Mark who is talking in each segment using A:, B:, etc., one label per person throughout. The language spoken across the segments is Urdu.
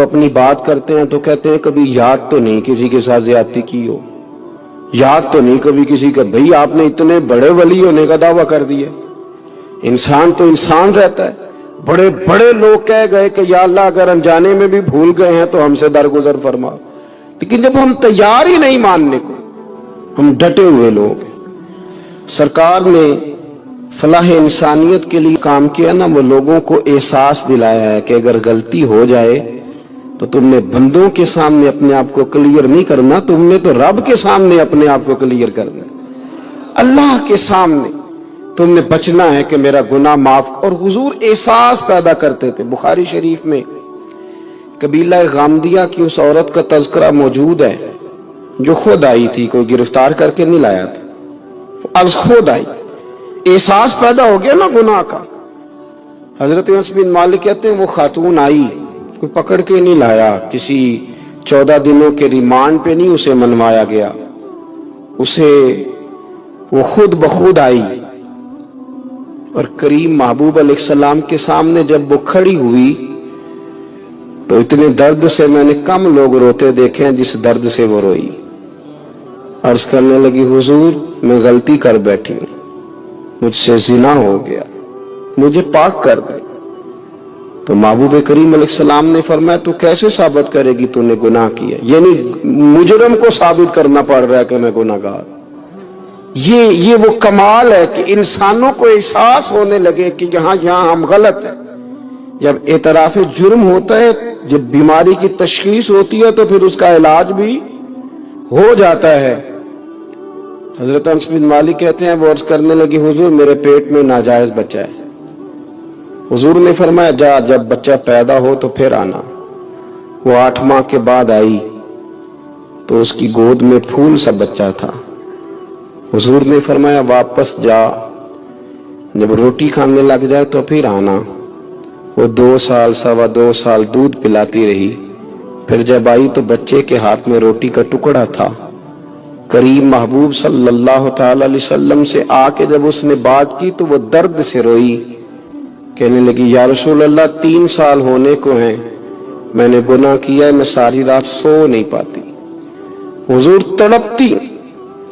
A: اپنی بات کرتے ہیں تو کہتے ہیں کبھی یاد تو نہیں کسی کے ساتھ زیادتی کی ہو، یاد تو نہیں کبھی کسی کا. بھئی آپ نے اتنے بڑے ولی ہونے کا دعویٰ کر دیا. انسان تو انسان رہتا ہے. بڑے بڑے لوگ کہہ گئے کہ یا اللہ اگر انجانے میں بھی بھول گئے ہیں تو ہم سے درگزر فرما، لیکن جب ہم تیار ہی نہیں ماننے کو، ہم ڈٹے ہوئے لوگ ہیں. سرکار نے فلاح انسانیت کے لیے کام کیا نا، وہ لوگوں کو احساس دلایا ہے کہ اگر غلطی ہو جائے تو تم نے بندوں کے سامنے اپنے آپ کو کلیئر نہیں کرنا، تم نے تو رب کے سامنے اپنے آپ کو کلیئر کرنا. اللہ کے سامنے تم نے بچنا ہے کہ میرا گناہ معاف. اور حضور احساس پیدا کرتے تھے. بخاری شریف میں قبیلہ غامدیہ کی اس عورت کا تذکرہ موجود ہے جو خود آئی تھی، کوئی گرفتار کر کے نہیں لایا تھا، از خود آئی. احساس پیدا ہو گیا نا گناہ کا. حضرت انس بن مالک کہتے ہیں وہ خاتون آئی، کوئی پکڑ کے نہیں لایا، کسی 14 دنوں کے ریمانڈ پہ نہیں اسے منوایا گیا، اسے وہ خود بخود آئی. اور کریم محبوب علیہ السلام کے سامنے جب وہ کھڑی ہوئی تو اتنے درد سے میں نے کم لوگ روتے دیکھے ہیں جس درد سے وہ روئی. عرض کرنے لگی حضور میں غلطی کر بیٹھی ہوں، مجھ سے زنا ہو گیا، مجھے پاک کر دے. تو محبوب کریم علیہ السلام نے فرمایا تو کیسے ثابت کرے گی تو نے گناہ کیا؟ یعنی مجرم کو ثابت کرنا پڑ رہا ہے کہ میں گناہ گار. یہ وہ کمال ہے کہ انسانوں کو احساس ہونے لگے کہ یہاں ہم غلط ہیں. جب اعتراف جرم ہوتا ہے، جب بیماری کی تشخیص ہوتی ہے تو پھر اس کا علاج بھی ہو جاتا ہے. حضرت انس بن مالک کہتے ہیں وہ عرض کرنے لگی حضور میرے پیٹ میں ناجائز بچہ ہے. حضور نے فرمایا جا جب بچہ پیدا ہو تو پھر آنا. وہ 8 ماہ کے بعد آئی تو اس کی گود میں پھول سا بچہ تھا. حضور نے فرمایا واپس جا، جب روٹی کھانے لگ جائے تو پھر آنا. وہ 2 سال 2.25 سال دودھ پلاتی رہی. پھر جب آئی تو بچے کے ہاتھ میں روٹی کا ٹکڑا تھا. کریم محبوب صلی اللہ تعالی علیہ وسلم سے آ کے جب اس نے بات کی تو وہ درد سے روئی، کہنے لگی یا رسول اللہ 3 سال ہونے کو ہیں، میں نے گناہ کیا ہے، میں ساری رات سو نہیں پاتی. حضور تڑپتی،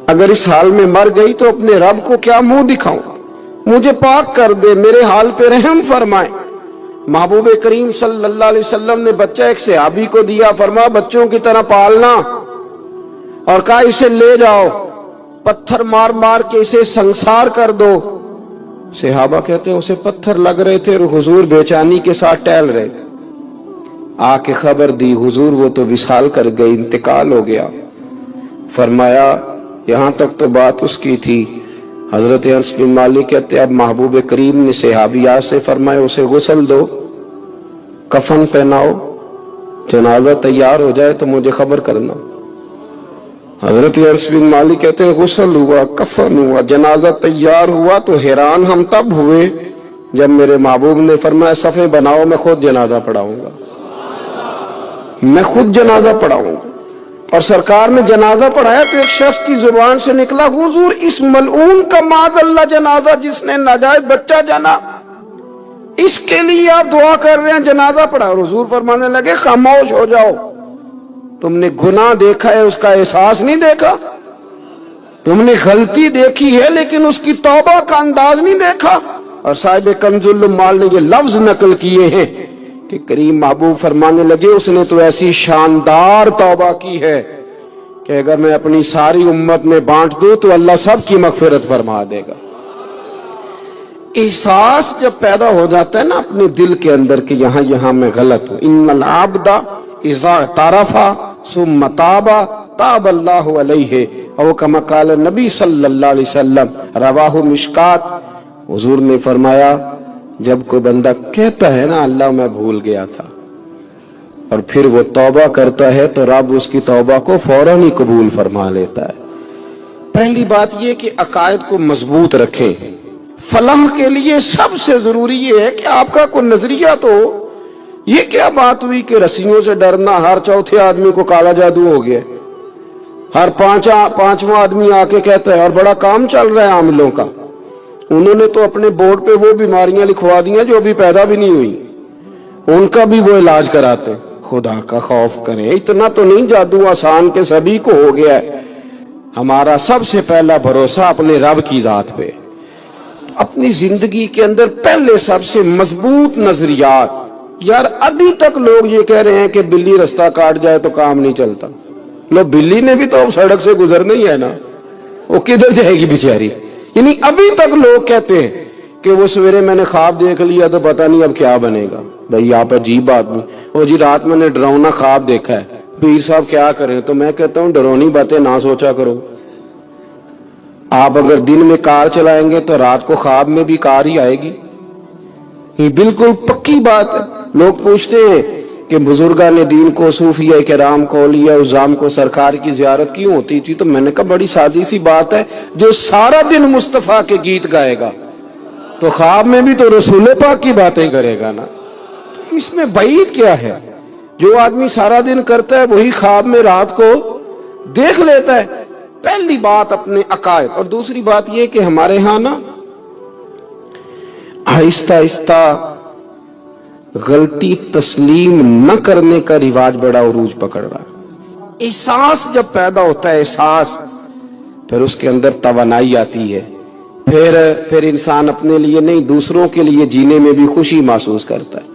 A: اگر اس حال میں مر گئی تو اپنے رب کو کیا منہ دکھاؤں، مجھے پاک کر دے، میرے حال پہ رحم فرمائے. محبوب کریم صلی اللہ علیہ وسلم نے بچہ ایک صحابی کو دیا، فرمایا بچوں کی طرح پالنا، اور کہا اسے لے جاؤ، پتھر مار مار کے اسے سنسار کر دو. صحابہ کہتے ہیں اسے پتھر لگ رہے تھے اور حضور بے چینی کے ساتھ ٹہل رہے. آ کے خبر دی حضور وہ تو وصال کر گئی، انتقال ہو گیا. فرمایا یہاں تک تو بات اس کی تھی. حضرت انس بن مالک کہتے اب محبوب کریم نے صحابیات سے فرمایا اسے غسل دو، کفن پہناؤ، جنازہ تیار ہو جائے تو مجھے خبر کرنا. حضرت انس بن مالک کہتے ہیں غسل ہوا، کفن ہوا، جنازہ تیار ہوا تو حیران ہم تب ہوئے جب میرے محبوب نے فرمایا صفیں بناؤ میں خود جنازہ پڑھاؤں گا، میں خود جنازہ پڑھاؤں گا. اور سرکار نے جنازہ پڑھایا تو ایک شخص کی زبان سے نکلا حضور اس ملعون کا معاذ اللہ جنازہ جس نے ناجائز بچہ جنا، اس کے لیے آپ دعا کر رہے ہیں، جنازہ پڑھا. اور حضور فرمانے لگے خاموش ہو جاؤ، تم نے گناہ دیکھا ہے اس کا احساس نہیں دیکھا، تم نے غلطی دیکھی ہے لیکن اس کی توبہ کا انداز نہیں دیکھا. اور صاحب کنز العمال نے یہ لفظ نقل کیے ہیں کہ کریم محبوب فرمانے لگے اس نے تو ایسی شاندار توبہ کی ہے کہ اگر میں اپنی ساری امت میں بانٹ دوں تو اللہ سب کی مغفرت فرما دے گا. احساس جب پیدا ہو جاتا ہے نا اپنے دل کے اندر کہ یہاں میں غلط ہوں. ان العبد اذا اعترف ثم تاب تاب اللہ علیہ او کما قال نبی صلی اللہ علیہ وسلم، رواہ مشکات. حضور نے فرمایا جب کوئی بندہ کہتا ہے نا اللہ میں بھول گیا تھا اور پھر وہ توبہ کرتا ہے تو رب اس کی توبہ کو فوراً ہی قبول فرما لیتا ہے. پہلی بات یہ کہ عقائد کو مضبوط رکھیں. فلاح کے لیے سب سے ضروری یہ ہے کہ آپ کا کوئی نظریہ تو ہو. یہ کیا بات ہوئی کہ رسیوں سے ڈرنا، ہر چوتھے آدمی کو کالا جادو ہو گیا، ہر پانچواں آدمی آ کے کہتا ہے اور بڑا کام چل رہا ہے عاملوں کا. انہوں نے تو اپنے بورڈ پہ وہ بیماریاں لکھوا دی ہیں جو ابھی پیدا بھی نہیں ہوئی، ان کا بھی وہ علاج کراتے. خدا کا خوف کریں. اتنا تو نہیں جادو آسان کہ سبھی کو ہو گیا ہے. ہمارا سب سے پہلا بھروسہ اپنے رب کی ذات پہ. اپنی زندگی کے اندر پہلے سب سے مضبوط نظریات. یار ابھی تک لوگ یہ کہہ رہے ہیں کہ بلی رستہ کاٹ جائے تو کام نہیں چلتا. لو بلی نے بھی تو سڑک سے گزرنا ہی ہے نا, وہ کدھر جائے گی بیچاری. یعنی ابھی تک لوگ کہتے ہیں کہ وہ سویرے میں نے خواب دیکھ لیا تو پتہ نہیں اب کیا بنے گا. بھائی آپ عجیب آدمی. وہ جی رات میں نے ڈراؤنا خواب دیکھا ہے, پیر صاحب کیا کریں. تو میں کہتا ہوں ڈرونی باتیں نہ سوچا کرو. آپ اگر دن میں کار چلائیں گے تو رات کو خواب میں بھی کار ہی آئے گی. یہ بالکل پکی بات ہے. لوگ پوچھتے ہیں کہ بزرگان دین کو, صوفیہ کرام کو, اولیاء عظام کو سرکار کی زیارت کیوں ہوتی تھی؟ تو میں نے کہا بڑی سادی سی بات ہے. جو سارا دن مصطفیٰ کے گیت گائے گا تو خواب میں بھی تو رسول پاک کی باتیں کرے گا نا. اس میں بعید کیا ہے؟ جو آدمی سارا دن کرتا ہے وہی خواب میں رات کو دیکھ لیتا ہے. پہلی بات اپنے عقائد. اور دوسری بات یہ کہ ہمارے ہاں نا آہستہ آہستہ غلطی تسلیم نہ کرنے کا رواج بڑا عروج پکڑ رہا ہے. احساس جب پیدا ہوتا ہے, احساس, پھر اس کے اندر توانائی آتی ہے. پھر انسان اپنے لیے نہیں دوسروں کے لیے جینے میں بھی خوشی محسوس کرتا ہے.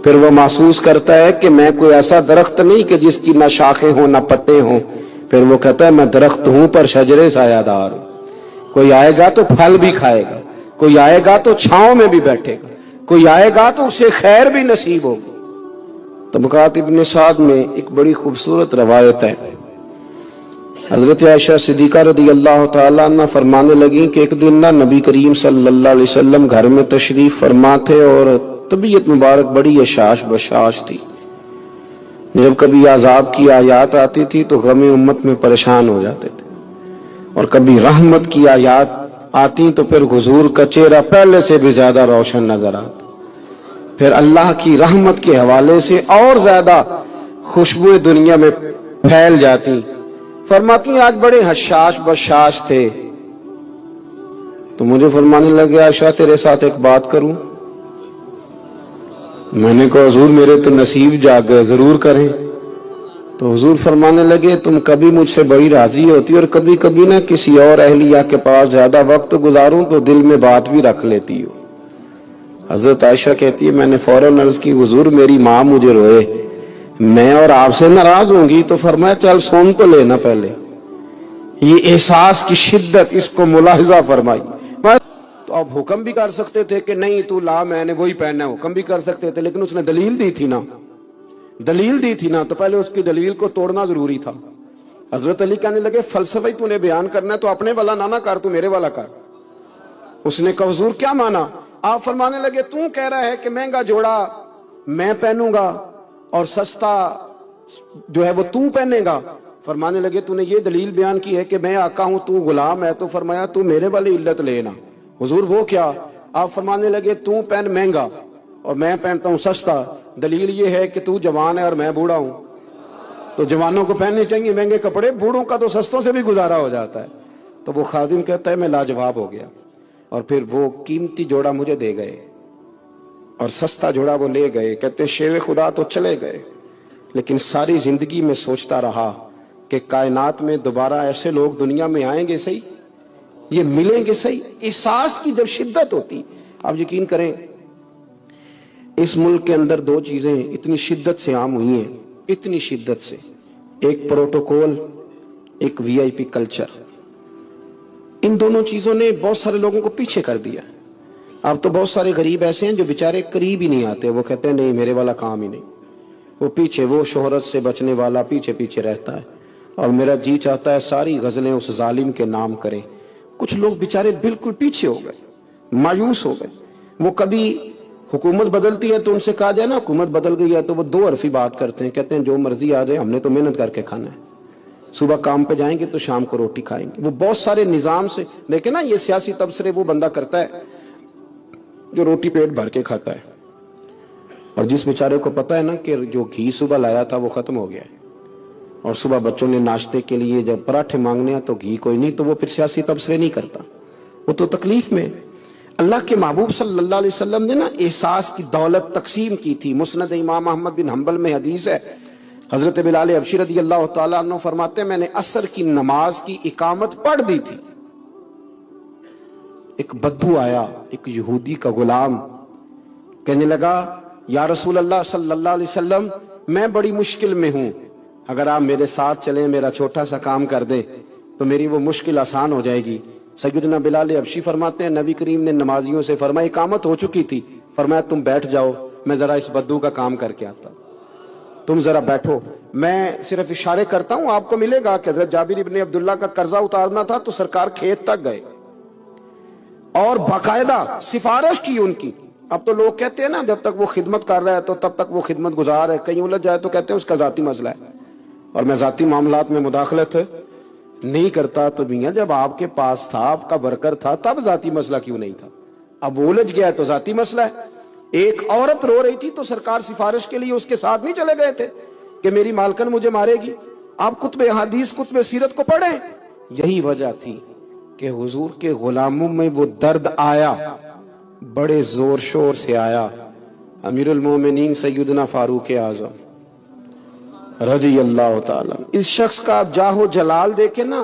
A: پھر وہ محسوس کرتا ہے کہ میں کوئی ایسا درخت نہیں کہ جس کی نہ شاخیں ہوں نہ پتے ہوں. پھر وہ کہتا ہے میں درخت ہوں پر شجرے سایہ دار ہوں. کوئی آئے گا تو پھل بھی کھائے گا, کوئی آئے گا تو چھاؤں میں بھی بیٹھے گا, کوئی آئے گا تو اسے خیر بھی نصیب ہوگی. طبقات ابن سعد میں ایک بڑی خوبصورت روایت ہے. حضرت عائشہ صدیقہ رضی اللہ تعالیٰ عنہ فرمانے لگیں کہ ایک دن نبی کریم صلی اللہ علیہ وسلم گھر میں تشریف فرما تھے اور طبیعت مبارک بڑی اشاش بشاش تھی. جب کبھی عذاب کی آیات آتی تھی تو غم امت میں پریشان ہو جاتے تھے, اور کبھی رحمت کی آیات آتی تو پھر حضور کا چہرہ پہلے سے بھی زیادہ روشن نظر آتا. پھر اللہ کی رحمت کے حوالے سے اور زیادہ خوشبوئیں دنیا میں پھیل جاتی. فرماتی آج بڑے حشاش بشاش تھے تو مجھے فرمانے لگے عائشہ تیرے ساتھ ایک بات کروں. میں نے کہا حضور میرے تو نصیب جاگ گئے, ضرور کریں. تو حضور فرمانے لگے تم کبھی مجھ سے بڑی راضی ہوتی اور کبھی کبھی نہ کسی اور اہلیہ کے پاس زیادہ وقت گزاروں تو دل میں بات بھی رکھ لیتی ہو. حضرت عائشہ کہتی ہے میں نے فوراً عرض کی حضور میری ماں مجھے روئے, میں اور آپ سے ناراض ہوں گی. تو فرمایا چل سن تو لینا پہلے. یہ احساس کی شدت, اس کو ملاحظہ فرمائی. تو آپ حکم بھی کر سکتے تھے کہ نہیں تو لا میں نے وہی پہننا ہے, حکم بھی کر سکتے تھے, لیکن اس نے دلیل دی تھی نا, دلیل دی تھی نا, تو پہلے اس کی دلیل کو توڑنا ضروری تھا. حضرت علی کہنے لگے فلسفہ ہی تو نے بیان کرنا ہے تو اپنے والا نہ کر, تو میرے والا کر. اس نے کہا حضور کیا مانا؟ آپ فرمانے لگے تو کہہ رہا ہے کہ مہنگا جوڑا میں پہنوں گا اور سستا جو ہے وہ تو پہنے گا. فرمانے لگے تو نے یہ دلیل بیان کی ہے کہ میں آقا ہوں تو غلام ہے, تو فرمایا تو میرے والی علت لینا. حضور وہ کیا؟ آپ فرمانے لگے تو پہن مہنگا اور میں پہنتا ہوں سستا. دلیل یہ ہے کہ تو جوان ہے اور میں بوڑھا ہوں, تو جوانوں کو پہننے چاہیے مہنگے کپڑے, بوڑھوں کا تو سستوں سے بھی گزارا ہو جاتا ہے. تو وہ خادم کہتا ہے میں لاجواب ہو گیا, اور پھر وہ قیمتی جوڑا مجھے دے گئے اور سستا جوڑا وہ لے گئے. کہتے شیر خدا تو چلے گئے, لیکن ساری زندگی میں سوچتا رہا کہ کائنات میں دوبارہ ایسے لوگ دنیا میں آئیں گے صحیح, یہ ملیں گے صحیح. احساس کی جب شدت ہوتی, آپ یقین کریں اس ملک کے اندر دو چیزیں اتنی شدت سے عام ہوئی ہیں, اتنی شدت سے, ایک پروٹوکول, ایک وی آئی پی کلچر. ان دونوں چیزوں نے بہت سارے لوگوں کو پیچھے کر دیا. اب تو بہت سارے غریب ایسے ہیں جو بیچارے قریب ہی نہیں آتے, وہ کہتے ہیں نہیں میرے والا کام ہی نہیں. وہ پیچھے, وہ شہرت سے بچنے والا پیچھے پیچھے رہتا ہے, اور میرا جی چاہتا ہے ساری غزلیں اس ظالم کے نام کریں. کچھ لوگ بیچارے بالکل پیچھے ہو گئے, مایوس ہو گئے. وہ کبھی حکومت بدلتی ہے تو ان سے کہا جائے نا حکومت بدل گئی ہے, تو وہ دو حرفی بات کرتے ہیں, کہتے ہیں جو مرضی آ جائے ہم نے تو محنت کر کے کھانا ہے, صبح کام پہ جائیں گے تو شام کو روٹی کھائیں گے. وہ بہت سارے نظام سے دیکھیں نا, یہ سیاسی تبصرے وہ بندہ کرتا ہے جو روٹی پیٹ بھر کے کھاتا ہے, اور جس بیچارے کو پتا ہے نا کہ جو گھی صبح لایا تھا وہ ختم ہو گیا ہے, اور صبح بچوں نے ناشتے کے لیے جب پراٹھے مانگنے ہیں تو گھی کوئی نہیں, تو وہ پھر سیاسی تبصرے نہیں کرتا, وہ تو تکلیف میں. اللہ کے محبوب صلی اللہ علیہ وسلم نے نا احساس کی دولت تقسیم کی تھی. مسند امام احمد بن حنبل میں حدیث ہے حضرت بلال حبشی رضی اللہ تعالیٰ عنہ فرماتے ہیں میں نے عصر کی نماز کی اقامت پڑھ دی تھی، ایک بدو آیا، ایک یہودی کا غلام، کہنے لگا یا رسول اللہ صلی اللہ علیہ وسلم میں بڑی مشکل میں ہوں، اگر آپ میرے ساتھ چلیں، میرا چھوٹا سا کام کر دیں تو میری وہ مشکل آسان ہو جائے گی۔ سیدنا بلال حبشی فرماتے ہیں نبی کریم نے نمازیوں سے فرمایا اقامت ہو چکی تھی، فرمایا تم بیٹھ جاؤ، میں ذرا اس بدو کا کام کر کے آتا ہوں، تم ذرا بیٹھو، میں صرف اشارے کرتا ہوں، آپ کو ملے گا کہ حضرت جابر ابن عبداللہ کا قرضہ اتارنا تھا تو سرکار کھیت تک گئے اور باقاعدہ سفارش کی ان کی۔ اب تو لوگ کہتے ہیں نا جب تک وہ خدمت کر رہا ہے تو تب تک وہ خدمت گزار ہے، کہیں الجھ جائے تو کہتے ہیں اس کا ذاتی مسئلہ ہے، اور میں ذاتی معاملات میں مداخلت نہیں کرتا۔ تو میاں جب آپ کے پاس تھا، آپ کا ورکر تھا، تب ذاتی مسئلہ کیوں نہیں تھا؟ اب وہ الجھ گیا ہے تو ذاتی مسئلہ ہے۔ ایک عورت رو رہی تھی تو سرکار سفارش کے لیے اس کے ساتھ نہیں چلے گئے تھے کہ میری مالکن مجھے مارے گی؟ آپ کتب حدیث، کتب سیرت کو پڑھیں، یہی وجہ تھی کہ حضور کے غلاموں میں وہ درد آیا، بڑے زور شور سے آیا۔ امیر المومنین سیدنا فاروق اعظم رضی اللہ تعالیٰ، اس شخص کا آپ جاہ و جلال دیکھیں نا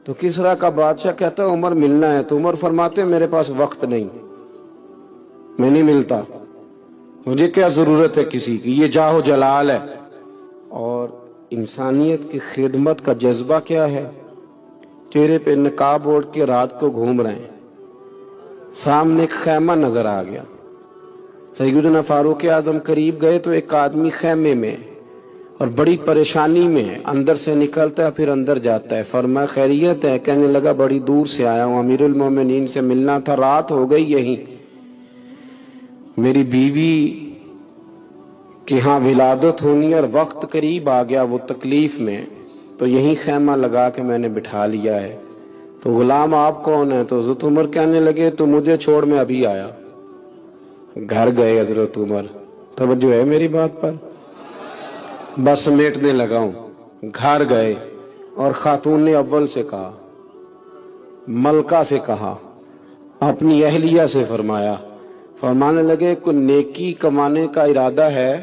A: تو کسرا کا بادشاہ کہتا ہے عمر ملنا ہے، تو عمر فرماتے ہیں میرے پاس وقت نہیں، میں نہیں ملتا، مجھے کیا ضرورت ہے کسی کی، یہ جاہ و جلال ہے۔ اور انسانیت کی خدمت کا جذبہ کیا ہے؟ چہرے پہ نقاب اوڑھ کے رات کو گھوم رہے ہیں، سامنے ایک خیمہ نظر آ گیا، سیدنا فاروق اعظم قریب گئے تو ایک آدمی خیمے میں اور بڑی پریشانی میں ہے، اندر سے نکلتا ہے پھر اندر جاتا ہے، فرمایا خیریت ہے؟ کہنے لگا بڑی دور سے آیا ہوں، امیر المومنین سے ملنا تھا، رات ہو گئی، یہیں میری بیوی کہ ہاں ولادت ہونی اور وقت قریب آ گیا، وہ تکلیف میں، تو یہیں خیمہ لگا کے میں نے بٹھا لیا ہے۔ تو غلام آپ کون ہیں؟ تو حضرت عمر کہنے لگے تو مجھے چھوڑ میں ابھی آیا۔ گھر گئے حضرت عمر، توجہ ہے میری بات پر؟ بس سمیٹنے لگا ہوں۔ گھر گئے اور خاتون نے اول سے کہا، ملکہ سے کہا، اپنی اہلیہ سے فرمایا، فرمانے لگے کوئی نیکی کمانے کا ارادہ ہے؟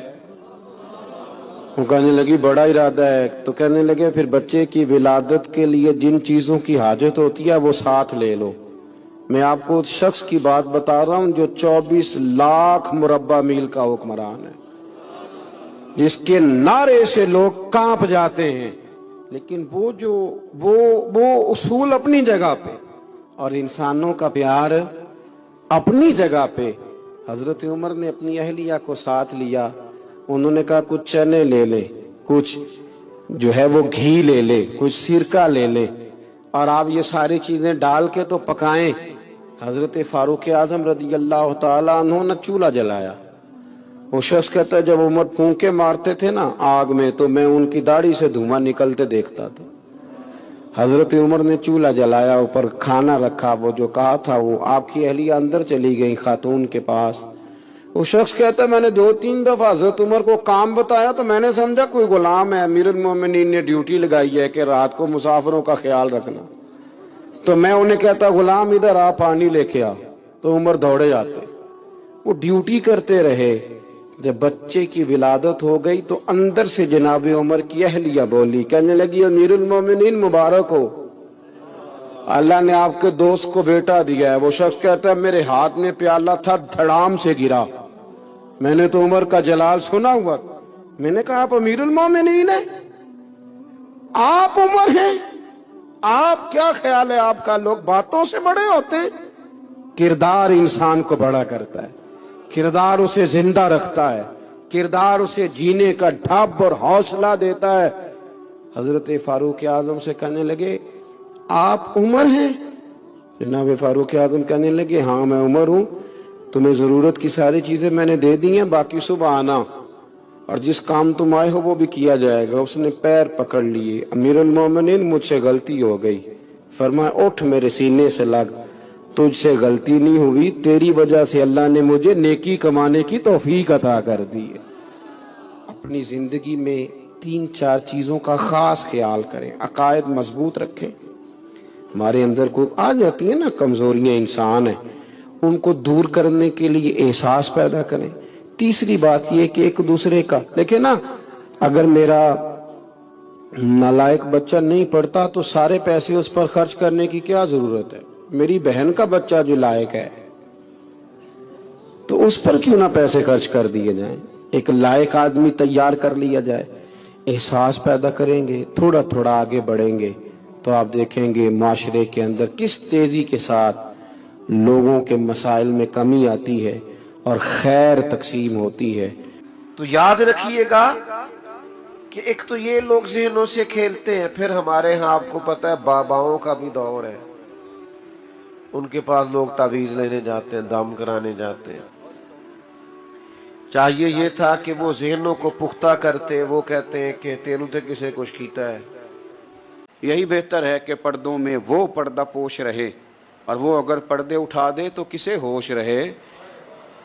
A: وہ کہنے لگی بڑا ارادہ ہے۔ تو کہنے لگے پھر بچے کی ولادت کے لیے جن چیزوں کی حاجت ہوتی ہے وہ ساتھ لے لو۔ میں آپ کو اس شخص کی بات بتا رہا ہوں جو 24 لاکھ مربع میل کا حکمران ہے، جس کے نعرے سے لوگ کانپ جاتے ہیں، لیکن وہ اصول اپنی جگہ پہ اور انسانوں کا پیار اپنی جگہ پہ۔ حضرت عمر نے اپنی اہلیہ کو ساتھ لیا، انہوں نے کہا کچھ چنے لے لے، کچھ جو ہے وہ گھی لے لے، کچھ سرکہ لے لے، اور آپ یہ ساری چیزیں ڈال کے تو پکائیں۔ حضرت فاروق اعظم رضی اللہ تعالیٰ عنہ نے چولہا جلایا۔ وہ شخص کہتا ہے جب عمر پھونکے مارتے تھے نا آگ میں تو میں ان کی داڑھی سے دھواں نکلتے دیکھتا تھا۔ حضرت عمر نے چولہا جلایا، اوپر کھانا رکھا، وہ جو کہا تھا وہ آپ کی اہلیہ اندر چلی گئی خاتون کے پاس۔ وہ شخص کہتا ہے میں نے 2-3 دفعہ حضرت عمر کو کام بتایا تو میں نے سمجھا کوئی غلام ہے، امیر المومنین نے ڈیوٹی لگائی ہے کہ رات کو مسافروں کا خیال رکھنا، تو میں انہیں کہتا غلام ادھر آ پانی لے کے آ، تو عمر دوڑے جاتے، وہ ڈیوٹی کرتے رہے۔ جب بچے کی ولادت ہو گئی تو اندر سے جناب عمر کی اہلیہ بولی، کہنے لگی امیر المومنین مبارک ہو، اللہ نے آپ کے دوست کو بیٹا دیا ہے۔ وہ شخص کہتا ہے میرے ہاتھ میں پیالہ تھا، دھڑام سے گرا، میں نے تو عمر کا جلال سنا ہوا، میں نے کہا آپ امیر المومنین ہیں، آپ عمر ہیں، آپ کیا خیال ہے آپ کا؟ لوگ باتوں سے بڑے ہوتے ہیں، کردار انسان کو بڑا کرتا ہے، کردار اسے زندہ رکھتا ہے، کردار اسے جینے کا ڈھب اور حوصلہ دیتا ہے۔ حضرت فاروق اعظم سے کہنے لگے آپ عمر ہیں؟ جناب فاروق اعظم کہنے لگے ہاں میں عمر ہوں، تمہیں ضرورت کی ساری چیزیں میں نے دے دی ہیں، باقی صبح آنا اور جس کام تم آئے ہو وہ بھی کیا جائے گا۔ اس نے پیر پکڑ لیے، امیر المومنین مجھ سے غلطی ہو گئی، فرمایا اٹھ میرے سینے سے لگ، تجھ سے غلطی نہیں ہوئی، تیری وجہ سے اللہ نے مجھے نیکی کمانے کی توفیق عطا کر دی ہے۔ اپنی زندگی میں 3-4 چیزوں کا خاص خیال کریں، عقائد مضبوط رکھیں۔ ہمارے اندر کو آ جاتی ہیں نا کمزوریاں، انسان ہیں، ان کو دور کرنے کے لیے احساس پیدا کریں۔ تیسری بات یہ کہ ایک دوسرے کا دیکھیں نا، اگر میرا نالائق بچہ نہیں پڑھتا تو سارے پیسے اس پر خرچ کرنے کی کیا ضرورت ہے؟ میری بہن کا بچہ جو لائق ہے تو اس پر کیوں نہ پیسے خرچ کر دیے جائیں؟ ایک لائق آدمی تیار کر لیا جائے، احساس پیدا کریں گے، تھوڑا تھوڑا آگے بڑھیں گے تو آپ دیکھیں گے معاشرے کے اندر کس تیزی کے ساتھ لوگوں کے مسائل میں کمی آتی ہے اور خیر تقسیم ہوتی ہے۔
B: تو یاد رکھیے گا کہ ایک تو یہ لوگ ذہنوں سے کھیلتے ہیں، پھر ہمارے ہاں آپ کو پتہ ہے باباؤں کا بھی دور ہے، ان کے پاس لوگ تعویذ لینے جاتے ہیں، دم کرانے جاتے ہیں۔ چاہیے یہ تھا کہ وہ ذہنوں کو پختہ کرتے، وہ کہتے ہیں کہ تینوں تے کسے کچھ کیتا ہے۔
C: یہی بہتر ہے کہ پردوں میں وہ پردہ پوش رہے، اور وہ اگر پردے اٹھا دے تو کسے ہوش رہے۔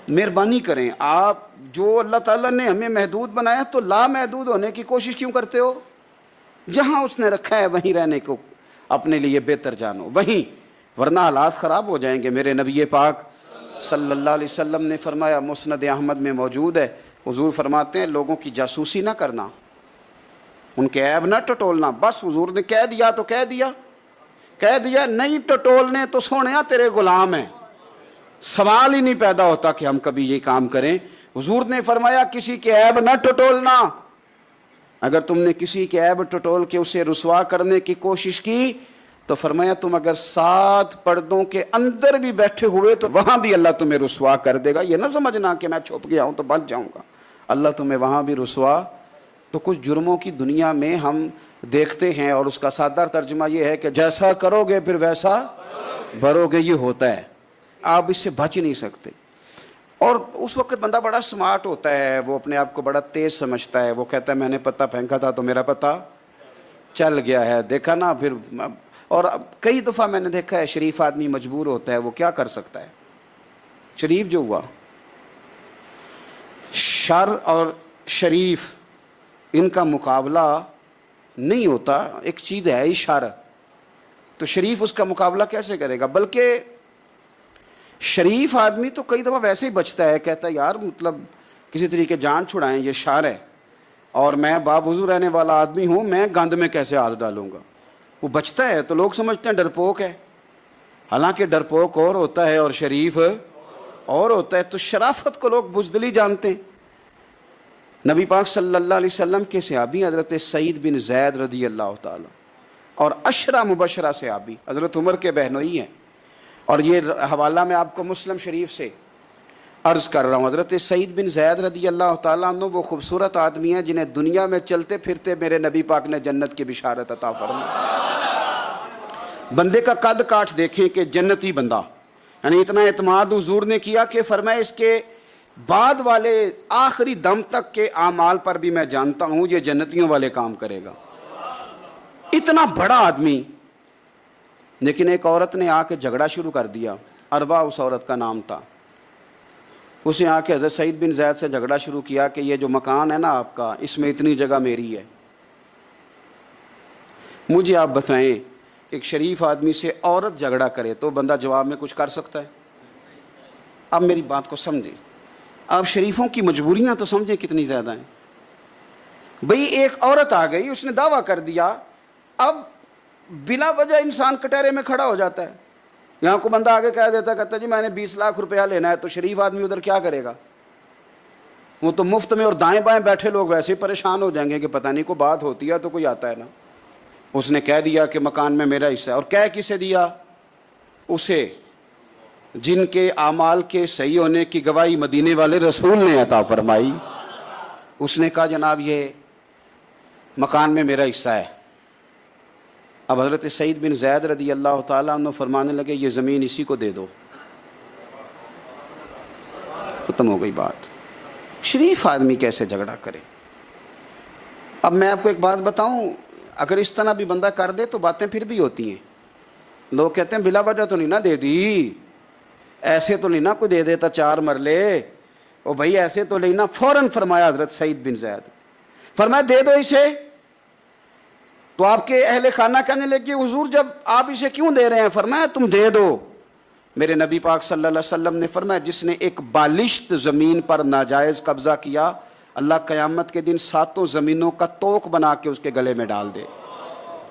C: مہربانی کریں، آپ جو اللہ تعالیٰ نے ہمیں محدود بنایا تو لا محدود ہونے کی کوشش کیوں کرتے ہو؟ جہاں اس نے رکھا ہے وہیں رہنے کو اپنے لیے بہتر جانو، وہیں، ورنہ حالات خراب ہو جائیں گے۔ میرے نبی پاک صلی اللہ علیہ وسلم نے فرمایا، مسند احمد میں موجود ہے، حضور فرماتے ہیں لوگوں کی جاسوسی نہ کرنا، ان کے عیب نہ ٹٹولنا۔ بس حضور نے کہہ دیا تو کہہ دیا، نہیں ٹٹولنے تو سونیا تیرے غلام ہیں، سوال ہی نہیں پیدا ہوتا کہ ہم کبھی یہ کام کریں۔ حضور نے فرمایا کسی کے عیب نہ ٹٹولنا، اگر تم نے کسی کے عیب ٹٹول کے اسے رسوا کرنے کی کوشش کی تو فرمایا تم اگر 7 پردوں کے اندر بھی بیٹھے ہوئے تو وہاں بھی اللہ تمہیں رسوا کر دے گا۔ یہ نہ سمجھنا کہ میں چھپ گیا ہوں تو بچ جاؤں گا، اللہ تمہیں وہاں بھی رسوا۔ تو کچھ جرموں کی دنیا میں ہم دیکھتے ہیں اور اس کا سادہ ترجمہ یہ ہے کہ جیسا کرو گے پھر ویسا بھرو گے، یہ ہوتا ہے، آپ اس سے بچ نہیں سکتے۔ اور اس وقت بندہ بڑا سمارٹ ہوتا ہے، وہ اپنے آپ کو بڑا تیز سمجھتا ہے، وہ کہتا ہے میں نے پتہ پھینکا تھا تو میرا پتہ چل گیا ہے، دیکھا نا پھر۔ اور کئی دفعہ میں نے دیکھا ہے شریف آدمی مجبور ہوتا ہے، وہ کیا کر سکتا ہے؟ شریف جو ہوا، شر اور شریف ان کا مقابلہ نہیں ہوتا، ایک چیز ہے شر، تو شریف اس کا مقابلہ کیسے کرے گا؟ بلکہ شریف آدمی تو کئی دفعہ ویسے ہی بچتا ہے، کہتا ہے یار مطلب کسی طریقے جان چھڑائیں، یہ شر ہے اور میں باوضو رہنے والا آدمی ہوں، میں گند میں کیسے ہاتھ ڈالوں گا؟ وہ بچتا ہے تو لوگ سمجھتے ہیں ڈرپوک ہے، حالانکہ ڈرپوک اور ہوتا ہے اور شریف اور ہوتا ہے۔ تو شرافت کو لوگ بزدلی جانتے ہیں۔ نبی پاک صلی اللہ علیہ وسلم کے صحابی حضرت سعید بن زید رضی اللہ تعالی اور 10 مبشرہ صحابی حضرت عمر کے بہنوئی ہیں، اور یہ حوالہ میں آپ کو مسلم شریف سے عرض کر رہا ہوں۔ حضرت سعید بن زید رضی اللہ تعالیٰ عنہ وہ خوبصورت آدمی ہیں جنہیں دنیا میں چلتے پھرتے میرے نبی پاک نے جنت کی بشارت عطا فرمائی۔ بندے کا قد کاٹ دیکھیں کہ جنتی بندہ، یعنی اتنا اعتماد حضور نے کیا کہ فرمایا اس کے بعد والے آخری دم تک کے اعمال پر بھی میں جانتا ہوں یہ جنتیوں والے کام کرے گا۔ اتنا بڑا آدمی، لیکن ایک عورت نے آ کے جھگڑا شروع کر دیا، اروا اس عورت کا نام تھا۔ اسے آ کے حضرت سعید بن زید سے جھگڑا شروع کیا کہ یہ جو مکان ہے نا آپ کا، اس میں اتنی جگہ میری ہے، مجھے آپ بتائیں ایک شریف آدمی سے عورت جھگڑا کرے تو بندہ جواب میں کچھ کر سکتا ہے؟ اب میری بات کو سمجھیں، اب شریفوں کی مجبوریاں تو سمجھیں کتنی زیادہ ہیں۔ بھئی ایک عورت آ گئی، اس نے دعویٰ کر دیا، اب بلا وجہ انسان کٹہرے میں کھڑا ہو جاتا ہے۔ یہاں کو بندہ آگے کہہ دیتا، کہتا جی میں نے 20 لاکھ روپیہ لینا ہے، تو شریف آدمی ادھر کیا کرے گا؟ وہ تو مفت میں، اور دائیں بائیں بیٹھے لوگ ویسے ہی پریشان ہو جائیں گے کہ پتہ نہیں کوئی بات ہوتی ہے تو کوئی آتا ہے نا۔ اس نے کہہ دیا کہ مکان میں میرا حصہ ہے، اور کہہ کسے دیا؟ اسے جن کے اعمال کے صحیح ہونے کی گواہی مدینے والے رسول نے عطا فرمائی۔ اس نے کہا جناب یہ مکان میں میرا حصہ ہے۔ اب حضرت سعید بن زید رضی اللہ تعالیٰ عنہ فرمانے لگے یہ زمین اسی کو دے دو، ختم ہو گئی بات۔ شریف آدمی کیسے جھگڑا کرے؟ اب میں آپ کو ایک بات بتاؤں، اگر اس طرح بھی بندہ کر دے تو باتیں پھر بھی ہوتی ہیں۔ لوگ کہتے ہیں بلا وجہ تو نہیں نہ دے دی، ایسے تو نہیں نہ کوئی دے دیتا 4 مرلے، او بھائی ایسے تو نہیں نہ۔ فوراً فرمایا حضرت سعید بن زید، فرمایا دے دو اسے۔ تو آپ کے اہل خانہ کہنے لگے حضور جب آپ اسے کیوں دے رہے ہیں؟ فرمایا تم دے دو۔ میرے نبی پاک صلی اللہ علیہ وسلم نے فرمایا جس نے ایک بالشت زمین پر ناجائز قبضہ کیا اللہ قیامت کے دن 7 زمینوں کا توق بنا کے اس کے گلے میں ڈال دے.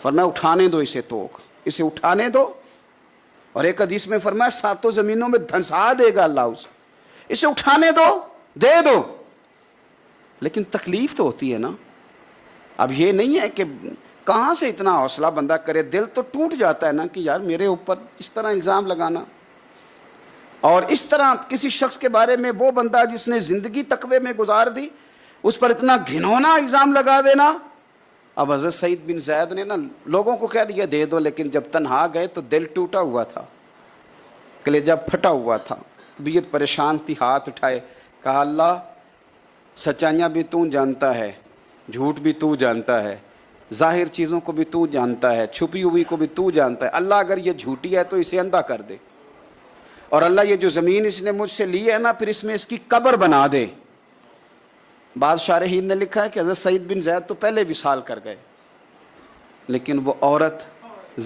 C: فرمایا اٹھانے دو اسے توق، اسے اٹھانے دو. اور ایک حدیث میں فرمایا 7 زمینوں میں دھنسا دے گا اللہ اسے اٹھانے دو، دے دو. لیکن تکلیف تو ہوتی ہے نا. اب یہ نہیں ہے کہ کہاں سے اتنا حوصلہ بندہ کرے، دل تو ٹوٹ جاتا ہے نا کہ یار میرے اوپر اس طرح الزام لگانا، اور اس طرح کسی شخص کے بارے میں، وہ بندہ جس نے زندگی تقوی میں گزار دی، اس پر اتنا گھنونا الزام لگا دینا. اب حضرت سعید بن زید نے نا لوگوں کو کہہ دیا دے دو، لیکن جب تنہا گئے تو دل ٹوٹا ہوا تھا، کلیجہ پھٹا ہوا تھا، طبیعت پریشان تھی. ہاتھ اٹھائے، کہا اللہ سچائیاں بھی تو جانتا ہے، جھوٹ بھی تو جانتا ہے، ظاہر چیزوں کو بھی تو جانتا ہے، چھپی ہوئی کو بھی تو جانتا ہے. اللہ اگر یہ جھوٹی ہے تو اسے اندھا کر دے، اور اللہ یہ جو زمین اس نے مجھ سے لی ہے نا، پھر اس میں اس کی قبر بنا دے. بعض شارحین نے لکھا ہے کہ حضرت سعید بن زید تو پہلے وصال کر گئے، لیکن وہ عورت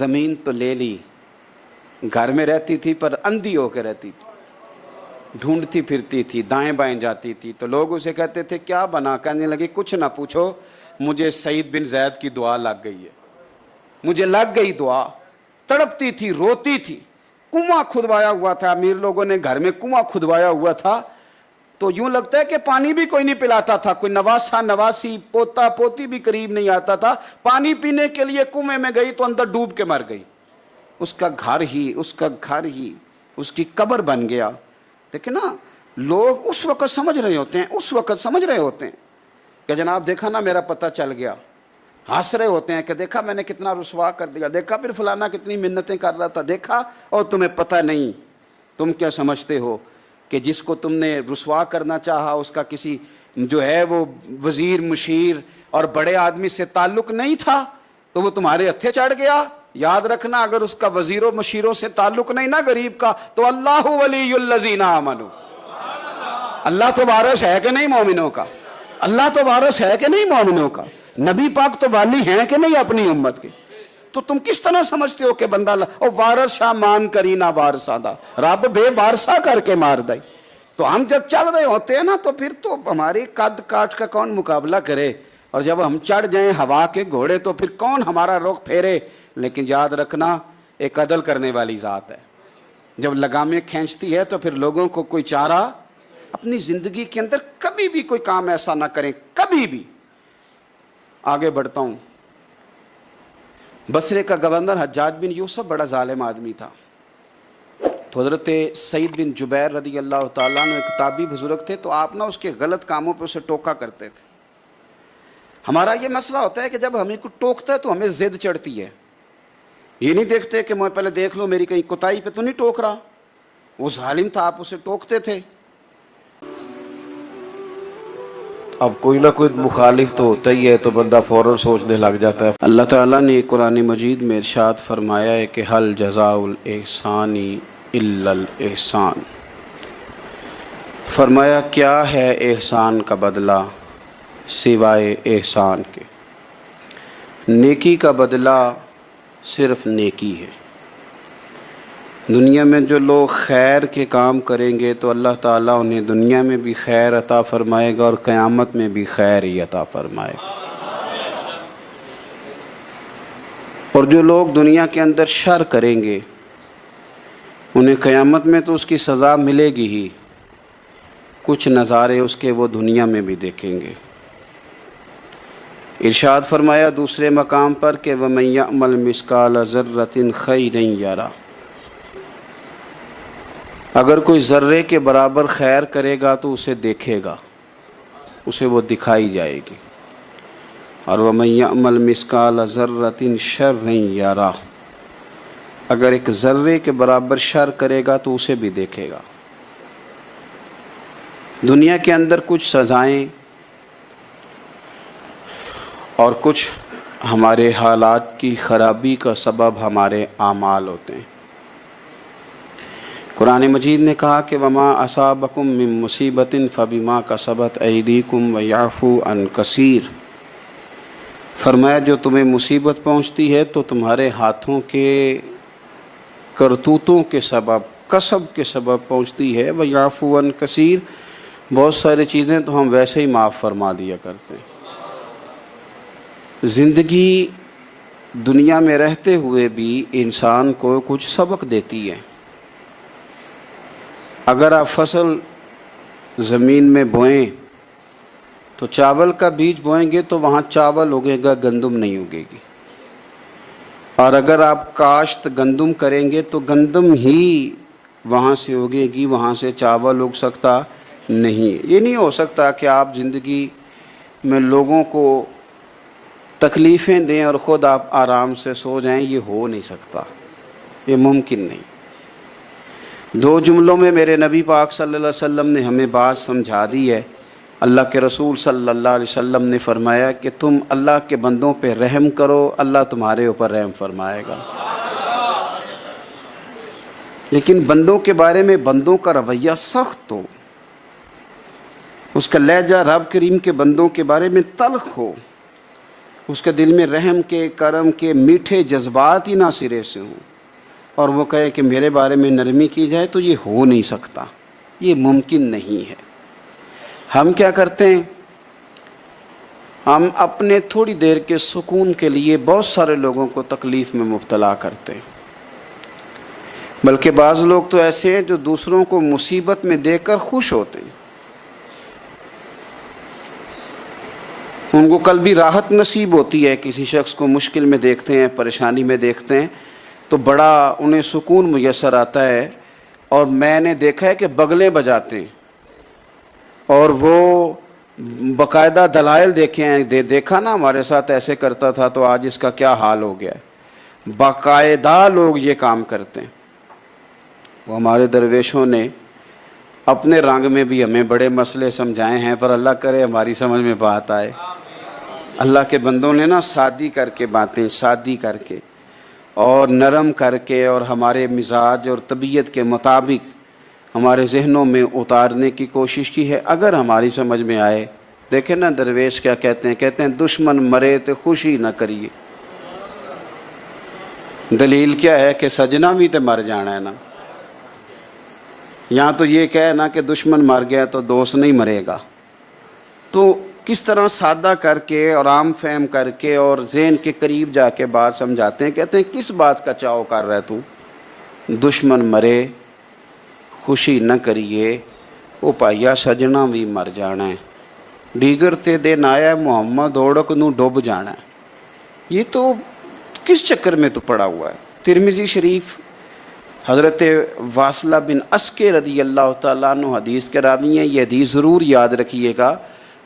C: زمین تو لے لی، گھر میں رہتی تھی پر اندھی ہو کے رہتی تھی، ڈھونڈتی پھرتی تھی، دائیں بائیں جاتی تھی. تو لوگ اسے کہتے تھے کیا بنا؟ کہنے لگے کچھ نہ پوچھو، مجھے سعید بن زید کی دعا لگ گئی ہے، مجھے لگ گئی دعا. تڑپتی تھی، روتی تھی. کنواں کھدوایا ہوا تھا، امیر لوگوں نے گھر میں کنواں کھدوایا ہوا تھا، تو یوں لگتا ہے کہ پانی بھی کوئی نہیں پلاتا تھا، کوئی نواسا نواسی پوتا پوتی بھی قریب نہیں آتا تھا. پانی پینے کے لیے کنویں میں گئی تو اندر ڈوب کے مر گئی. اس کا گھر ہی اس کی قبر بن گیا. دیکھیں نا، لوگ اس وقت سمجھ رہے ہوتے ہیں کہ جناب دیکھا نا میرا پتہ چل گیا. ہنس رہے ہوتے ہیں کہ دیکھا میں نے کتنا رسوا کر دیا، دیکھا پھر فلانا کتنی منتیں کر رہا تھا، دیکھا. اور تمہیں پتہ نہیں، تم کیا سمجھتے ہو کہ جس کو تم نے رسوا کرنا چاہا اس کا کسی جو ہے وہ وزیر مشیر اور بڑے آدمی سے تعلق نہیں تھا تو وہ تمہارے ہتھے چڑھ گیا. یاد رکھنا، اگر اس کا وزیر و مشیروں سے تعلق نہیں نا غریب کا، تو اللہ ولی الذین آمنوا، اللہ تو وارث ہے کہ نہیں مومنوں کا؟ اللہ تو وارث ہے کہ نہیں مومنوں کا؟ نبی پاک تو والی ہیں کہ نہیں اپنی امت کے؟ تو تم کس طرح سمجھتے ہو کہ بندہ اور وارث شاہ مان کرینا وارثہ دا، رب بے وارثہ کر کے مار دائی. تو ہم جب چل رہے ہوتے ہیں نا تو پھر تو ہماری قد کاٹ کا کون مقابلہ کرے، اور جب ہم چڑھ جائیں ہوا کے گھوڑے تو پھر کون ہمارا رخ پھیرے. لیکن یاد رکھنا، ایک عدل کرنے والی ذات ہے، جب لگامیں کھینچتی ہے تو پھر لوگوں کو کوئی چارہ. اپنی زندگی کے اندر کبھی بھی کوئی کام ایسا نہ کریں، کبھی بھی. آگے بڑھتا ہوں. بصرے کا گورنر حجاج بن یوسف بڑا ظالم آدمی تھا. تو حضرت سعید بن جبیر رضی اللہ تعالیٰ عنہ ایک تابعی بزرگ تھے، تو آپ نا اس کے غلط کاموں پہ اسے ٹوکا کرتے تھے. ہمارا یہ مسئلہ ہوتا ہے کہ جب ہمیں کوئی ٹوکتا ہے تو ہمیں ضد چڑھتی ہے. یہ نہیں دیکھتے کہ میں پہلے دیکھ لوں میری کہیں کوتاہی پہ تو نہیں ٹوک رہا. وہ ظالم تھا، آپ اسے ٹوکتے تھے.
B: اب کوئی نہ کوئی مخالف تو ہوتا ہی ہے تو بندہ فوراً سوچنے لگ جاتا ہے.
C: اللہ تعالیٰ نے قرآن مجید میں ارشاد فرمایا ہے کہ حل جزاء الاحسان الا الاحسان. فرمایا کیا ہے احسان کا بدلہ سوائے احسان کے. نیکی کا بدلہ صرف نیکی ہے. دنیا میں جو لوگ خیر کے کام کریں گے تو اللہ تعالیٰ انہیں دنیا میں بھی خیر عطا فرمائے گا اور قیامت میں بھی خیر ہی عطا فرمائے گا. اور جو لوگ دنیا کے اندر شر کریں گے انہیں قیامت میں تو اس کی سزا ملے گی ہی، کچھ نظارے اس کے وہ دنیا میں بھی دیکھیں گے. ارشاد فرمایا دوسرے مقام پر کہ وَمَن يَعْمَلْ مِثْقَالَ ذَرَّةٍ خَيْرًا يَرَهُ. اگر کوئی ذرے کے برابر خیر کرے گا تو اسے دیکھے گا، اسے وہ دکھائی جائے گی. اور وَمَن يَعْمَلْ مِثْقَالَ ذَرَّةٍ شَرًّا يَرَهُ. اگر ایک ذرے کے برابر شر کرے گا تو اسے بھی دیکھے گا. دنیا کے اندر کچھ سزائیں اور کچھ ہمارے حالات کی خرابی کا سبب ہمارے اعمال ہوتے ہیں. قرآن مجید نے کہا کہ وما اصابکم من مصیبت فبما کسبت ایدیکم ویعفو عن کثیر. فرمایا جو تمہیں مصیبت پہنچتی ہے تو تمہارے ہاتھوں کے کرتوتوں کے سبب، کسب کے سبب پہنچتی ہے. ویعفو عن کثیر، بہت ساری چیزیں تو ہم ویسے ہی معاف فرما دیا کرتے ہیں. زندگی دنیا میں رہتے ہوئے بھی انسان کو کچھ سبق دیتی ہے. اگر آپ فصل زمین میں بوئیں تو چاول کا بیج بوئیں گے تو وہاں چاول اگے گا، گندم نہیں اگے گی. اور اگر آپ کاشت گندم کریں گے تو گندم ہی وہاں سے اگے گی، وہاں سے چاول اگ سکتا نہیں. یہ نہیں ہو سکتا کہ آپ زندگی میں لوگوں کو تکلیفیں دیں اور خود آپ آرام سے سو جائیں. یہ ہو نہیں سکتا، یہ ممکن نہیں. دو جملوں میں میرے نبی پاک صلی اللہ علیہ وسلم نے ہمیں بات سمجھا دی ہے. اللہ کے رسول صلی اللہ علیہ وسلم نے فرمایا کہ تم اللہ کے بندوں پہ رحم کرو، اللہ تمہارے اوپر رحم فرمائے گا. لیکن بندوں کے بارے میں بندوں کا رویہ سخت ہو، اس کا لہجہ رب کریم کے بندوں کے بارے میں تلخ ہو، اس کے دل میں رحم کے، کرم کے میٹھے جذبات ہی نہ سرے سے ہوں، اور وہ کہے کہ میرے بارے میں نرمی کی جائے، تو یہ ہو نہیں سکتا، یہ ممکن نہیں ہے. ہم کیا کرتے ہیں؟ ہم اپنے تھوڑی دیر کے سکون کے لیے بہت سارے لوگوں کو تکلیف میں مبتلا کرتے ہیں. بلکہ بعض لوگ تو ایسے ہیں جو دوسروں کو مصیبت میں دیکھ کر خوش ہوتے ہیں. ان کو کل بھی راحت نصیب ہوتی ہے. کسی شخص کو مشکل میں دیکھتے ہیں، پریشانی میں دیکھتے ہیں تو بڑا انہیں سکون میسر آتا ہے. اور میں نے دیکھا ہے کہ بغلیں بجاتے ہیں اور وہ باقاعدہ دلائل دیکھے ہیں. دیکھا نا ہمارے ساتھ ایسے کرتا تھا تو آج اس کا کیا حال ہو گیا ہے. باقاعدہ لوگ یہ کام کرتے ہیں. وہ ہمارے درویشوں نے اپنے رنگ میں بھی ہمیں بڑے مسئلے سمجھائے ہیں، پر اللہ کرے ہماری سمجھ میں بات آئے. اللہ کے بندوں نے نا سادی کر کے باتیں، سادی کر کے اور نرم کر کے اور ہمارے مزاج اور طبیعت کے مطابق ہمارے ذہنوں میں اتارنے کی کوشش کی ہے. اگر ہماری سمجھ میں آئے، دیکھیں نا درویش کیا کہتے ہیں دشمن مرے تو خوشی نہ کریے. دلیل کیا ہے کہ سجنا بھی تو مر جانا ہے نا. یہاں تو یہ کہے نا کہ دشمن مر گیا تو دوست نہیں مرے گا. تو کس طرح سادہ کر کے اور عام فہم کر کے اور ذہن کے قریب جا کے بات سمجھاتے ہیں. کہتے ہیں کس بات کا چاؤ کر رہا ہے تو؟ دشمن مرے خوشی نہ کریے، وہ پائیا سجنا بھی مر جانا ہے. ڈیگر تے دن آیا محمد اوڑک نو ڈوب جانا ہے. یہ تو کس چکر میں تو پڑا ہوا ہے. ترمذی شریف حضرت واصلہ بن اسکے رضی اللہ تعالیٰ عنہ حدیث کے راوی ہیں. یہ حدیث ضرور یاد رکھیے گا.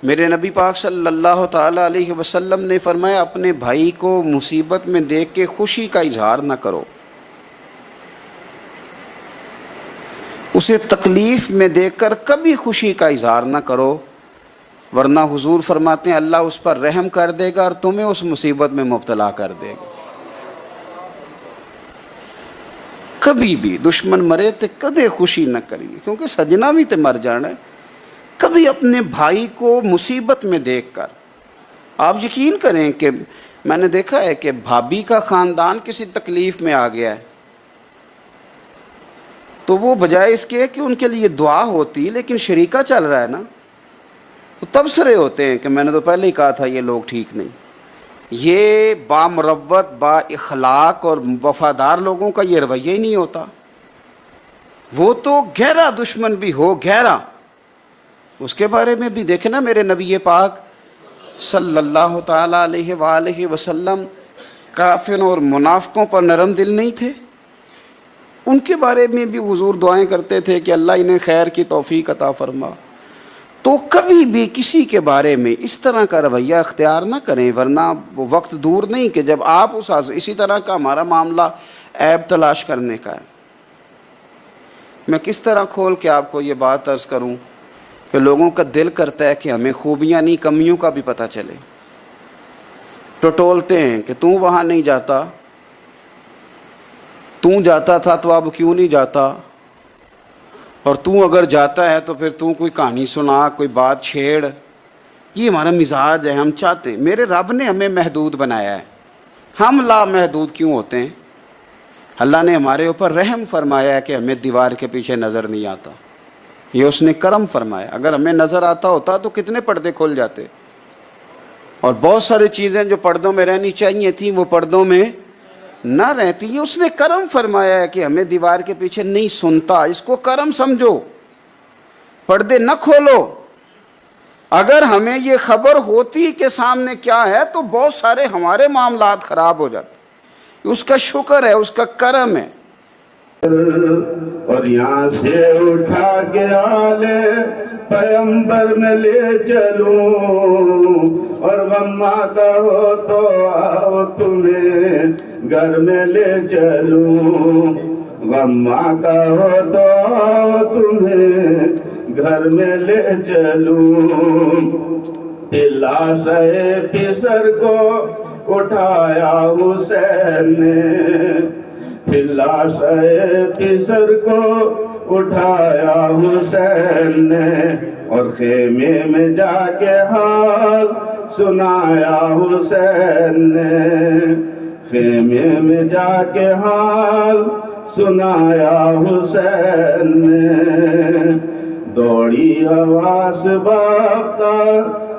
C: میرے نبی پاک صلی اللہ تعالیٰ علیہ وسلم نے فرمایا اپنے بھائی کو مصیبت میں دیکھ کے خوشی کا اظہار نہ کرو، اسے تکلیف میں دیکھ کر کبھی خوشی کا اظہار نہ کرو، ورنہ حضور فرماتے ہیں اللہ اس پر رحم کر دے گا اور تمہیں اس مصیبت میں مبتلا کر دے گا. کبھی بھی دشمن مرے تو کدے خوشی نہ کریے، کیونکہ سجنا بھی تو مر جانا ہے. کبھی اپنے بھائی کو مصیبت میں دیکھ کر، آپ یقین کریں کہ میں نے دیکھا ہے کہ بھابھی کا خاندان کسی تکلیف میں آ گیا ہے تو وہ بجائے اس کے کہ ان کے لیے دعا ہوتی، لیکن شریکہ چل رہا ہے نا، تو تبصرے ہوتے ہیں کہ میں نے تو پہلے ہی کہا تھا یہ لوگ ٹھیک نہیں. یہ با مروت، با اخلاق اور وفادار لوگوں کا یہ رویہ ہی نہیں ہوتا. وہ تو گہرا دشمن بھی ہو، گہرا، اس کے بارے میں بھی دیکھیں نا میرے نبی پاک صلی اللہ تعالیٰ علیہ وآلہ وسلم کافروں اور منافقوں پر نرم دل نہیں تھے. ان کے بارے میں بھی حضور دعائیں کرتے تھے کہ اللہ انہیں خیر کی توفیق عطا فرما. تو کبھی بھی کسی کے بارے میں اس طرح کا رویہ اختیار نہ کریں، ورنہ وہ وقت دور نہیں کہ جب آپ اسی طرح کا ہمارا معاملہ عیب تلاش کرنے کا ہے. میں کس طرح کھول کے آپ کو یہ بات عرض کروں کہ لوگوں کا دل کرتا ہے کہ ہمیں خوبیاں نہیں کمیوں کا بھی پتہ چلے. ٹٹولتے ہیں کہ تو وہاں نہیں جاتا، تو جاتا تھا تو اب کیوں نہیں جاتا، اور تو اگر جاتا ہے تو پھر تو کوئی کہانی سنا، کوئی بات چھیڑ. یہ ہمارا مزاج ہے. ہم چاہتے ہیں، میرے رب نے ہمیں محدود بنایا ہے، ہم لامحدود کیوں ہوتے ہیں؟ اللہ نے ہمارے اوپر رحم فرمایا ہے کہ ہمیں دیوار کے پیچھے نظر نہیں آتا. یہ اس نے کرم فرمایا. اگر ہمیں نظر آتا ہوتا تو کتنے پردے کھل جاتے. اور بہت ساری چیزیں جو پردوں میں رہنی چاہیے تھیں وہ پردوں میں نہ رہتی. یہ اس نے کرم فرمایا ہے کہ ہمیں دیوار کے پیچھے نہیں سنتا. اس کو کرم سمجھو, پردے نہ کھولو. اگر ہمیں یہ خبر ہوتی کہ سامنے کیا ہے تو بہت سارے ہمارے معاملات خراب ہو جاتے. اس کا شکر ہے, اس کا کرم ہے.
D: اور یہاں سے اٹھا کے آلے پیغمبر میں لے چلوں, اور مما کا ہو تو آؤ تمہیں گھر میں لے چلوں. مما کا ہو تو آؤ تمہیں گھر میں لے چلوں. لاش پسر کو اٹھایا حسین نے, لاش پسر کو اٹھایا حسین نے, اور خیمے میں جا کے حال سنایا حسین نے. خیمے میں جا کے حال سنایا حسین نے. دوڑی حواس باپ کا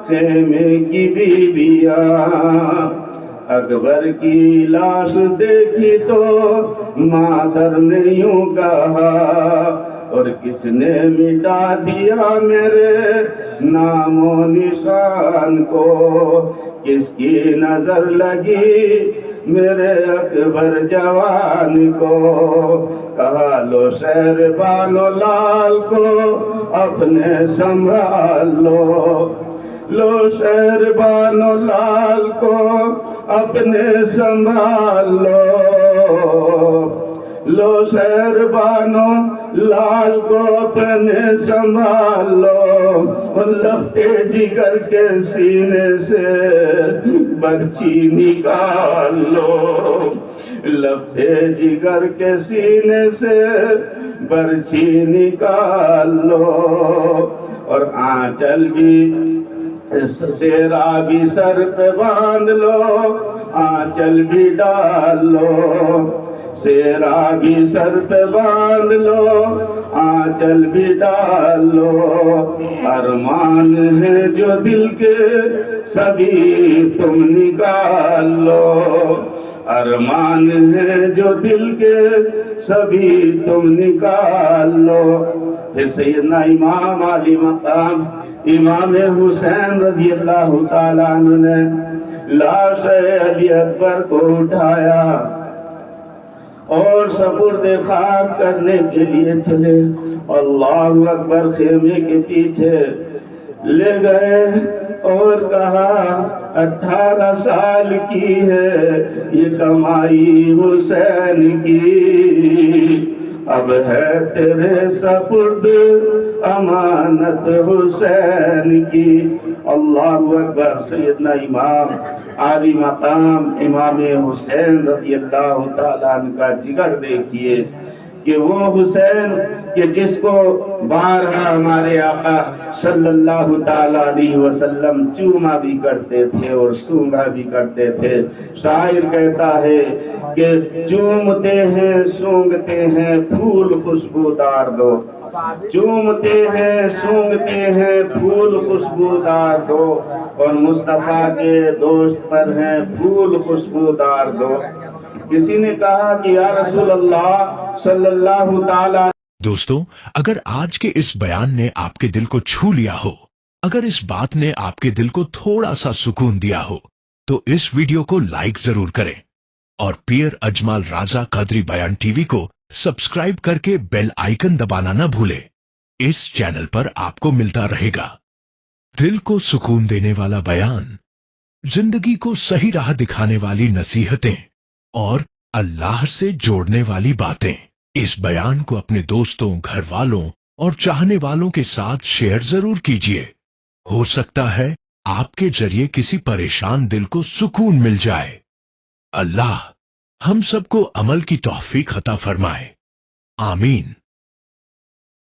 D: خیمے کی بیویاں, اکبر کی لاش دیکھی تو مادر نے یوں کہا, اور کس نے مٹا دیا میرے نام و نشان کو, کس کی نظر لگی میرے اکبر جوان کو. کہا لو شہر بانو لال کو اپنے سنبھال لو, لو شہر بانو لال کو اپنے سنبھال لو, لو شہر بانو لال کو اپنے سنبھال لو. اور لختے جگر کے سینے سے برچی نکال لو, لختے جگر کے سینے سے برچی نکال لو. اور آنچل بھی سیرا بھی سر پہ باندھ لو, آنچل بھی ڈال لو. سیرا بھی سر پہ باندھ لو, آنچل بھی ڈال لو. ارمان ہے جو دل کے سبھی تم نکال لو, ارمان ہے جو دل کے سبھی تم نکال لو. پھر سیدنا امام علی مقام امام حسین رضی اللہ تعالیٰ عنہ نے لاش علی اکبر کو اٹھایا اور سپرد خاک کرنے کے لیے چلے. اللہ اکبر, خیمے کے پیچھے لے گئے اور کہا 18 سال کی ہے یہ کمائی حسین کی, اب ہے تیرے سپرد امانت حسین کی. اللہ اکبر. سیدنا امام عالی مقام امام حسین رضی اللہ تعالیٰ عنہ کا جگر دیکھیے کہ وہ حسین کہ جس کو بارہا ہمارے آقا صلی اللہ تعالیٰ علیہ وسلم چوما بھی کرتے تھے اور سونگا بھی کرتے تھے. شاعر کہتا ہے کہ چومتے ہیں سونگتے ہیں پھول خوشبودار دو, چومتے ہیں سونگتے ہیں پھول خوشبودار دو, اور مصطفیٰ کے دوست پر ہیں پھول خوشبودار دو. کسی نے کہا کہ یا رسول اللہ صلی اللہ تعالی.
E: دوستو, اگر آج کے اس بیان نے آپ کے دل کو چھو لیا ہو, اگر اس بات نے آپ کے دل کو تھوڑا سا سکون دیا ہو, تو اس ویڈیو کو لائک ضرور کریں اور پیر اجمال راضا قادری بیان ٹی وی کو سبسکرائب کر کے بیل آئیکن دبانا نہ بھولیں. اس چینل پر آپ کو ملتا رہے گا دل کو سکون دینے والا بیان, زندگی کو صحیح راہ دکھانے والی نصیحتیں اور اللہ سے جوڑنے والی باتیں. اس بیان کو اپنے دوستوں, گھر والوں اور چاہنے والوں کے ساتھ شیئر ضرور کیجیے. ہو سکتا ہے آپ کے ذریعے کسی پریشان دل کو سکون مل جائے. اللہ ہم سب کو عمل کی توفیق عطا فرمائے. آمین.